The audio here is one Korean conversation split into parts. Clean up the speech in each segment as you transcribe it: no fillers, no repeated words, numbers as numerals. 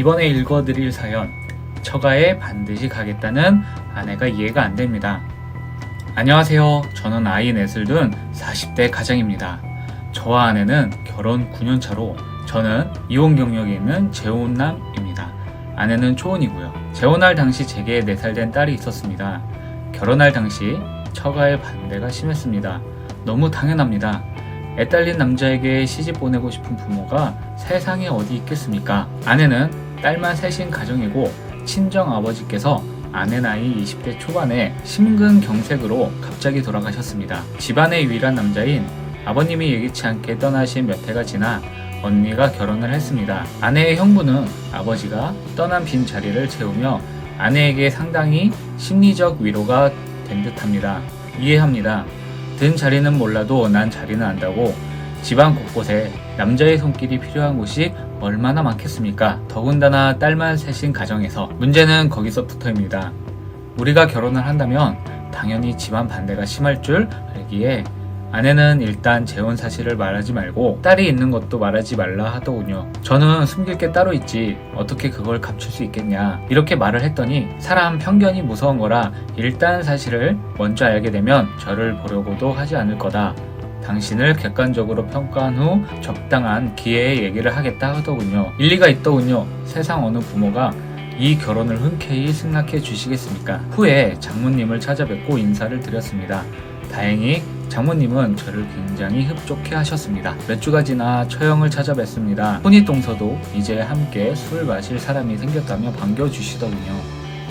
이번에 읽어드릴 사연, 처가에 반드시 가겠다는 아내가 이해가 안 됩니다. 안녕하세요. 저는 아이 넷을 둔 40대 가장입니다. 저와 아내는 결혼 9년 차로 저는 이혼 경력이 있는 재혼남입니다. 아내는 초혼이고요. 재혼할 당시 제게 4살 된 딸이 있었습니다. 결혼할 당시 처가의 반대가 심했습니다. 너무 당연합니다. 애 딸린 남자에게 시집 보내고 싶은 부모가 세상에 어디 있겠습니까? 아내는 딸만 셋인 가정이고 친정 아버지께서 아내 나이 20대 초반에 심근경색으로 갑자기 돌아가셨습니다. 집안의 유일한 남자인 아버님이 예기치 않게 떠나신 몇 해가 지나 언니가 결혼을 했습니다. 아내의 형부는 아버지가 떠난 빈 자리를 채우며 아내에게 상당히 심리적 위로가 된 듯합니다. 이해합니다. 든 자리는 몰라도 난 자리는 안다고. 집안 곳곳에 남자의 손길이 필요한 곳이 얼마나 많겠습니까? 더군다나 딸만 셋인 가정에서. 문제는 거기서부터입니다. 우리가 결혼을 한다면 당연히 집안 반대가 심할 줄 알기에 아내는 일단 재혼 사실을 말하지 말고 딸이 있는 것도 말하지 말라 하더군요. 저는 숨길 게 따로 있지 어떻게 그걸 감출 수 있겠냐 이렇게 말을 했더니 사람 편견이 무서운 거라 일단 사실을 먼저 알게 되면 저를 보려고도 하지 않을 거다. 당신을 객관적으로 평가한 후 적당한 기회에 얘기를 하겠다 하더군요. 일리가 있더군요. 세상 어느 부모가 이 결혼을 흔쾌히 승낙해 주시겠습니까? 후에 장모님을 찾아뵙고 인사를 드렸습니다. 다행히 장모님은 저를 굉장히 흡족해 하셨습니다. 몇 주가 지나 처형을 찾아뵙습니다. 혼인동서도 이제 함께 술 마실 사람이 생겼다며 반겨주시더군요.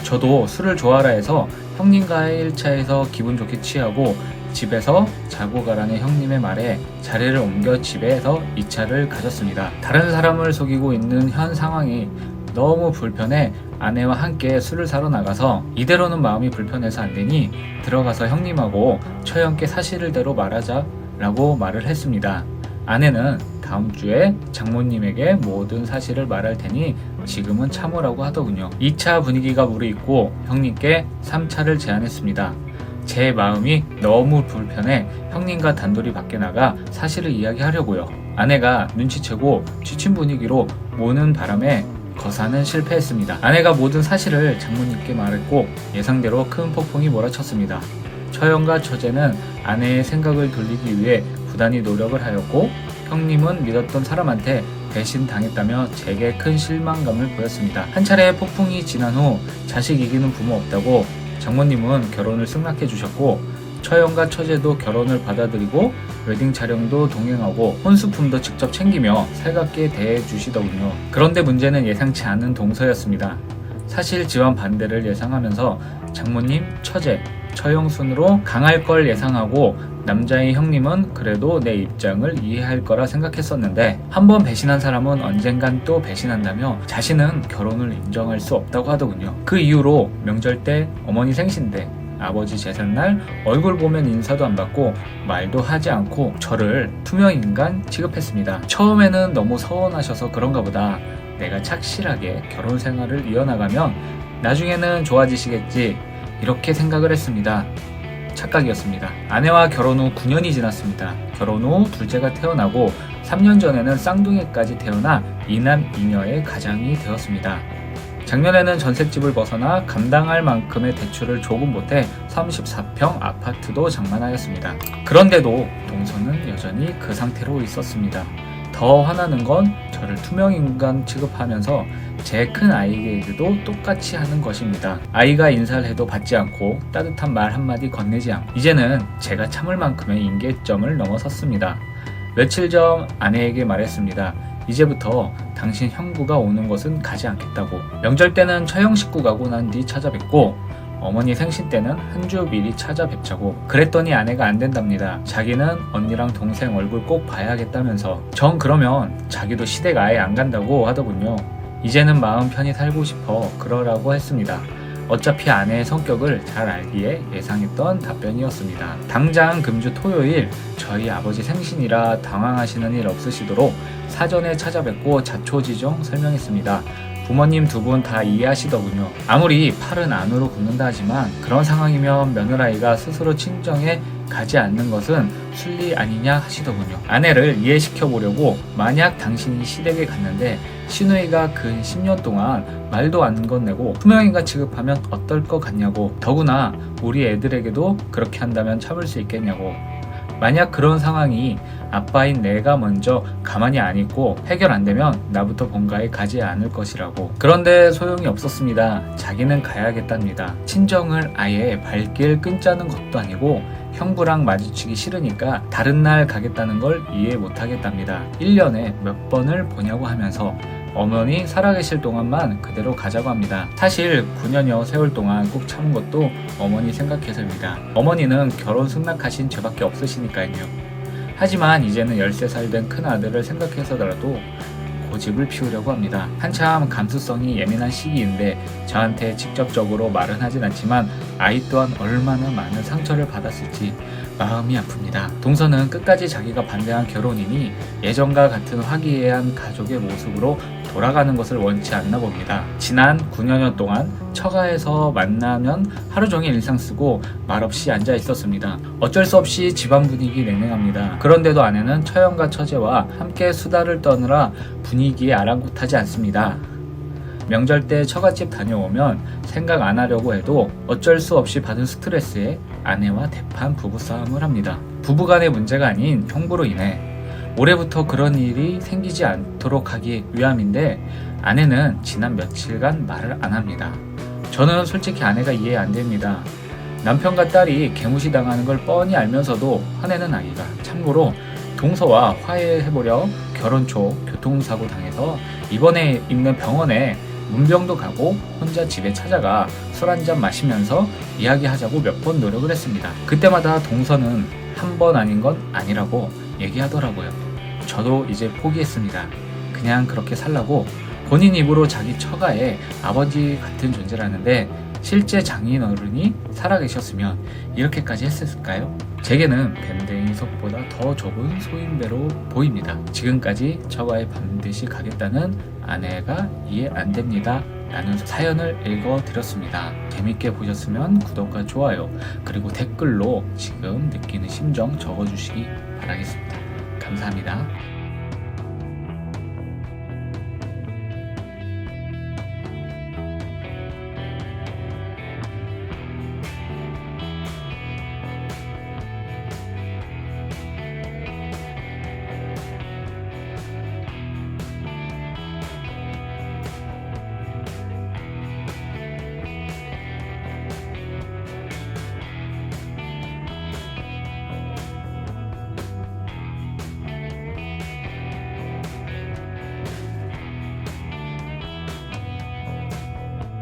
저도 술을 좋아하라 해서 형님과의 1차에서 기분 좋게 취하고 집에서 자고 가라는 형님의 말에 자리를 옮겨 집에서 2차를 가졌습니다. 다른 사람을 속이고 있는 현 상황이 너무 불편해 아내와 함께 술을 사러 나가서 이대로는 마음이 불편해서 안 되니 들어가서 형님하고 처형께 사실대로 말하자 라고 말을 했습니다. 아내는 다음 주에 장모님에게 모든 사실을 말할 테니 지금은 참으라고 하더군요. 2차 분위기가 무르익고 형님께 3차를 제안했습니다. 제 마음이 너무 불편해 형님과 단둘이 밖에 나가 사실을 이야기하려고요. 아내가 눈치채고 지친 분위기로 모는 바람에 거사는 실패했습니다. 아내가 모든 사실을 장모님께 말했고 예상대로 큰 폭풍이 몰아쳤습니다. 처형과 처제는 아내의 생각을 돌리기 위해 부단히 노력을 하였고 형님은 믿었던 사람한테 배신 당했다며 제게 큰 실망감을 보였습니다. 한 차례 폭풍이 지난 후 자식 이기는 부모 없다고 장모님은 결혼을 승낙해 주셨고 처형과 처제도 결혼을 받아들이고 웨딩 촬영도 동행하고 혼수품도 직접 챙기며 살갑게 대해주시더군요. 그런데 문제는 예상치 않은 동서였습니다. 사실 집안 반대를 예상하면서 장모님, 처제, 처형 순으로 강할 걸 예상하고 남자의 형님은 그래도 내 입장을 이해할 거라 생각했었는데 한번 배신한 사람은 언젠간 또 배신한다며 자신은 결혼을 인정할 수 없다고 하더군요. 그 이후로 명절 때 어머니 생신 때 아버지 제삿날 얼굴 보면 인사도 안 받고 말도 하지 않고 저를 투명인간 취급했습니다. 처음에는 너무 서운하셔서 그런가 보다. 내가 착실하게 결혼 생활을 이어나가면 나중에는 좋아지시겠지 이렇게 생각을 했습니다. 착각이었습니다. 아내와 결혼 후 9년이 지났습니다. 결혼 후 둘째가 태어나고 3년 전에는 쌍둥이까지 태어나 이남 이녀의 가장이 되었습니다. 작년에는 전셋집을 벗어나 감당할 만큼의 대출을 조금 못해 34평 아파트도 장만하였습니다. 그런데도 동서는 여전히 그 상태로 있었습니다. 더 화나는 건 저를 투명인간 취급하면서 제 큰 아이에게도 똑같이 하는 것입니다. 아이가 인사를 해도 받지 않고 따뜻한 말 한마디 건네지 않고 이제는 제가 참을 만큼의 임계점을 넘어섰습니다. 며칠 전 아내에게 말했습니다. 이제부터 당신 형부가 오는 곳은 가지 않겠다고. 명절 때는 처형 식구 가고 난 뒤 찾아뵙고 어머니 생신 때는 한 주 미리 찾아뵙자고. 그랬더니 아내가 안 된답니다. 자기는 언니랑 동생 얼굴 꼭 봐야겠다면서. 전 그러면 자기도 시댁 아예 안 간다고 하더군요. 이제는 마음 편히 살고 싶어 그러라고 했습니다. 어차피 아내의 성격을 잘 알기에 예상했던 답변이었습니다. 당장 금주 토요일 저희 아버지 생신이라 당황하시는 일 없으시도록 사전에 찾아뵙고 자초지종 설명했습니다. 부모님 두 분 다 이해하시더군요. 아무리 팔은 안으로 굽는다 하지만 그런 상황이면 며느라이가 스스로 친정에 가지 않는 것은 순리 아니냐 하시더군요. 아내를 이해시켜 보려고 만약 당신이 시댁에 갔는데 시누이가 근 10년 동안 말도 안 건네고 투명인간 취급하면 어떨 것 같냐고, 더구나 우리 애들에게도 그렇게 한다면 참을 수 있겠냐고, 만약 그런 상황이 아빠인 내가 먼저 가만히 안 있고 해결 안 되면 나부터 본가에 가지 않을 것이라고. 그런데 소용이 없었습니다. 자기는 가야겠답니다. 친정을 아예 발길 끊자는 것도 아니고 형부랑 마주치기 싫으니까 다른 날 가겠다는 걸 이해 못 하겠답니다. 1년에 몇 번을 보냐고 하면서 어머니 살아계실 동안만 그대로 가자고 합니다. 사실 9년여 세월 동안 꾹 참은 것도 어머니 생각해서입니다. 어머니는 결혼 승낙하신 죄밖에 없으시니까요. 하지만 이제는 13살 된 큰아들을 생각해서라도 고집을 피우려고 합니다. 한참 감수성이 예민한 시기인데 저한테 직접적으로 말은 하진 않지만 아이 또한 얼마나 많은 상처를 받았을지 마음이 아픕니다. 동서는 끝까지 자기가 반대한 결혼이니 예전과 같은 화기애애한 가족의 모습으로 돌아가는 것을 원치 않나 봅니다. 지난 9년여 동안 처가에서 만나면 하루 종일 일상 쓰고 말없이 앉아 있었습니다. 어쩔 수 없이 집안 분위기 냉랭합니다. 그런데도 아내는 처형과 처제와 함께 수다를 떠느라 분위기에 아랑곳하지 않습니다. 명절 때 처갓집 다녀오면 생각 안 하려고 해도 어쩔 수 없이 받은 스트레스에 아내와 대판 부부싸움을 합니다. 부부간의 문제가 아닌 형부로 인해 올해부터 그런 일이 생기지 않도록 하기 위함인데 아내는 지난 며칠간 말을 안 합니다. 저는 솔직히 아내가 이해 안 됩니다. 남편과 딸이 개무시당하는 걸 뻔히 알면서도 화내는 아이가. 참고로 동서와 화해해보려 결혼 초 교통사고 당해서 이번에 있는 병원에 문병도 가고 혼자 집에 찾아가 술 한잔 마시면서 이야기하자고 몇 번 노력을 했습니다. 그때마다 동서는 한 번 아닌 건 아니라고 얘기하더라고요. 저도 이제 포기했습니다. 그냥 그렇게 살라고. 본인 입으로 자기 처가의 아버지 같은 존재라는데 실제 장인어른이 살아계셨으면 이렇게까지 했을까요? 제게는 밴댕이 속보다 더 좁은 소인배로 보입니다. 지금까지 처가에 반드시 가겠다는 아내가 이해 안 됩니다 라는 사연을 읽어드렸습니다. 재밌게 보셨으면 구독과 좋아요 그리고 댓글로 지금 느끼는 심정 적어주시기 바라겠습니다. 감사합니다.